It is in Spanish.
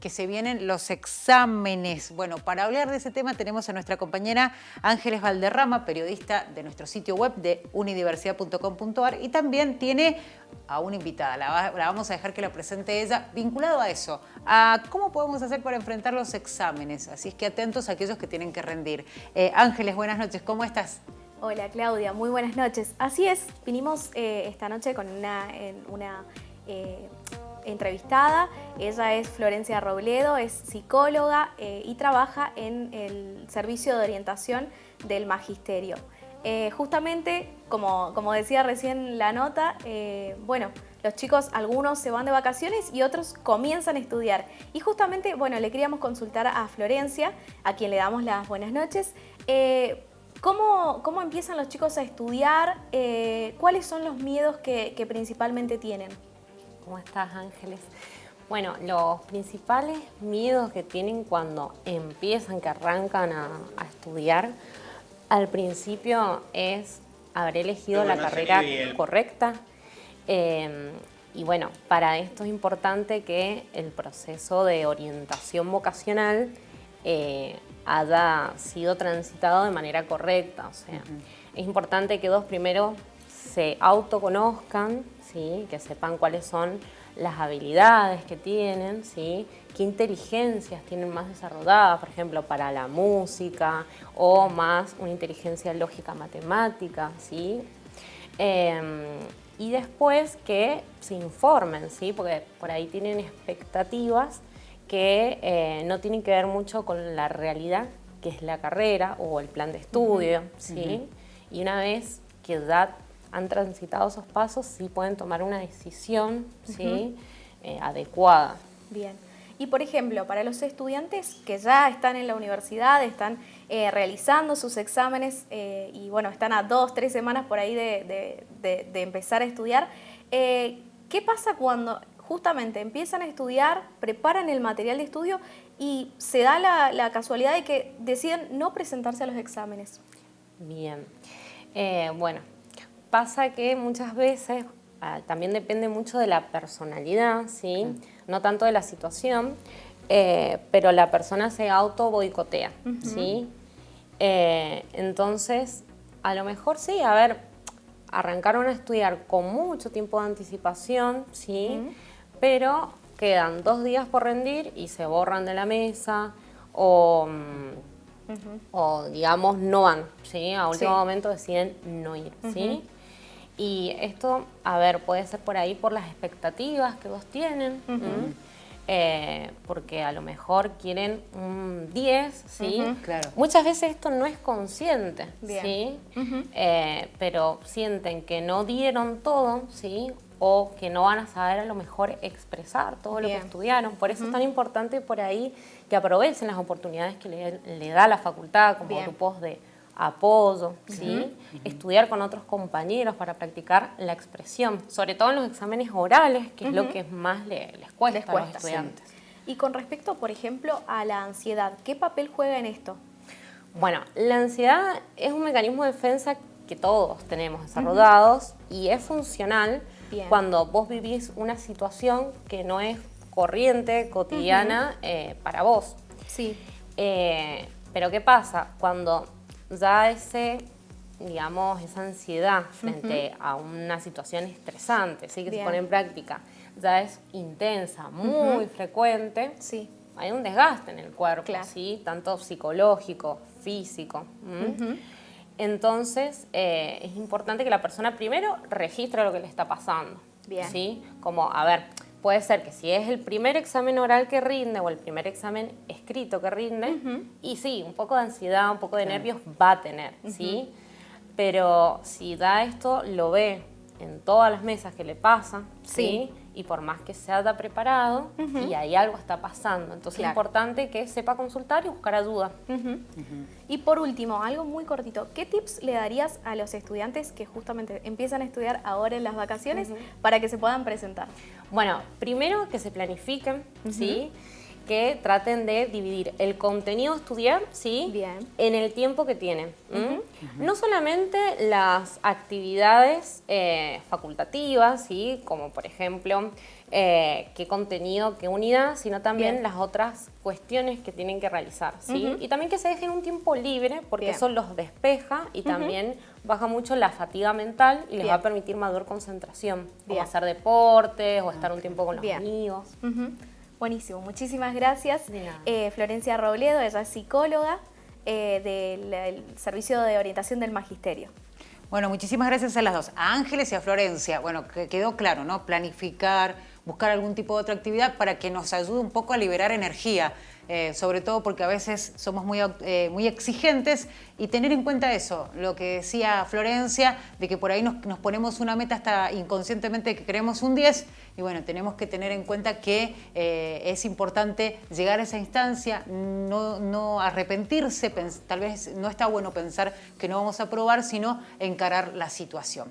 que se vienen los exámenes. Bueno, para hablar de ese tema tenemos a nuestra compañera Ángeles Valderrama, periodista de nuestro sitio web de unidiversidad.com.ar, y también tiene a una invitada, la vamos a dejar que la presente ella, vinculado a eso, a cómo podemos hacer para enfrentar los exámenes. Así es que atentos a aquellos que tienen que rendir. Ángeles, buenas noches, ¿cómo estás? Hola Claudia, muy buenas noches. Así es, vinimos esta noche con una entrevistada. Ella es Florencia Robledo, es psicóloga y trabaja en el servicio de orientación del magisterio. Justamente, como decía recién la nota, bueno, los chicos, algunos se van de vacaciones y otros comienzan a estudiar. Y justamente, bueno, le queríamos consultar a Florencia, a quien le damos las buenas noches. ¿Cómo empiezan los chicos a estudiar? ¿Cuáles son los miedos que principalmente tienen? ¿Cómo estás, Ángeles? Bueno, los principales miedos que tienen cuando empiezan, que arrancan a estudiar, al principio es haber elegido la carrera correcta. Y bueno, para esto es importante que el proceso de orientación vocacional haya sido transitado de manera correcta. O sea, es importante que primero se autoconozcan, ¿sí? Que sepan cuáles son las habilidades que tienen, ¿sí? Qué inteligencias tienen más desarrolladas, por ejemplo, para la música, o más una inteligencia lógica matemática, ¿sí? Y después que se informen, ¿sí? Porque por ahí tienen expectativas que no tienen que ver mucho con la realidad, que es la carrera o el plan de estudio, ¿sí? Y una vez que ya han transitado esos pasos, sí pueden tomar una decisión, ¿sí? Adecuada. Bien. Y por ejemplo, para los estudiantes que ya están en la universidad, están realizando sus exámenes y bueno, están a 2 o 3 semanas por ahí de empezar a estudiar, ¿qué pasa cuando justamente empiezan a estudiar, preparan el material de estudio y se da la casualidad de que deciden no presentarse a los exámenes? Bien. Bueno, pasa que muchas veces también depende mucho de la personalidad, ¿sí? No tanto de la situación, pero la persona se auto boicotea, ¿sí? Entonces, a lo mejor sí, a ver, arrancaron a estudiar con mucho tiempo de anticipación, ¿sí? Pero quedan 2 días por rendir y se borran de la mesa o digamos, no van, ¿sí? A último momento deciden no ir, ¿sí? Y esto, a ver, puede ser por ahí por las expectativas que vos tienen, porque a lo mejor quieren un 10, ¿sí? Claro. Muchas veces esto no es consciente, Bien. ¿sí? Pero sienten que no dieron todo, ¿sí? O que no van a saber a lo mejor expresar todo lo que estudiaron. Por eso es tan importante por ahí que aprovechen las oportunidades que le da la facultad, como grupos de apoyo, ¿sí? Estudiar con otros compañeros para practicar la expresión, sobre todo en los exámenes orales, que es lo que más les cuesta a los estudiantes. Y con respecto, por ejemplo, a la ansiedad, ¿qué papel juega en esto? Bueno, la ansiedad es un mecanismo de defensa que todos tenemos desarrollados y es funcional cuando vos vivís una situación que no es corriente, cotidiana para vos. Sí. Pero ¿qué pasa? Cuando ya digamos, esa ansiedad frente a una situación estresante, ¿sí? Que se pone en práctica, ya es intensa, muy frecuente, hay un desgaste en el cuerpo, ¿sí? Tanto psicológico, físico. Entonces, es importante que la persona primero registre lo que le está pasando, ¿sí? Como, a ver, puede ser que si es el primer examen oral que rinde o el primer examen escrito que rinde, y sí, un poco de ansiedad, un poco de nervios va a tener, ¿sí? Pero si da esto, lo ve en todas las mesas que le pasa, ¿sí? Y por más que se haya preparado, y ahí algo está pasando. Entonces es importante que sepa consultar y buscar ayuda. Y por último, algo muy cortito, ¿qué tips le darías a los estudiantes que justamente empiezan a estudiar ahora en las vacaciones para que se puedan presentar? Bueno, primero que se planifiquen, ¿sí? que traten de dividir el contenido a estudiar, ¿sí? Bien. En el tiempo que tienen. No solamente las actividades facultativas, ¿sí? Como por ejemplo qué contenido, qué unidad, sino también Bien. las otras cuestiones que tienen que realizar, ¿sí? Y también que se dejen un tiempo libre, porque Bien. eso los despeja y también baja mucho la fatiga mental y les Bien. va a permitir mayor concentración, Bien. como hacer deportes o estar un tiempo con los Bien. amigos. Buenísimo, muchísimas gracias. De nada. Florencia Robledo, ella es psicóloga del Servicio de Orientación del Magisterio. Bueno, muchísimas gracias a las dos, a Ángeles y a Florencia. Bueno, que quedó claro, ¿no? Planificar, buscar algún tipo de otra actividad para que nos ayude un poco a liberar energía, sobre todo porque a veces somos muy exigentes, y tener en cuenta eso, lo que decía Florencia, de que por ahí nos ponemos una meta hasta inconscientemente que queremos un 10, y bueno, tenemos que tener en cuenta que es importante llegar a esa instancia, no arrepentirse, tal vez no está bueno pensar que no vamos a aprobar, sino encarar la situación.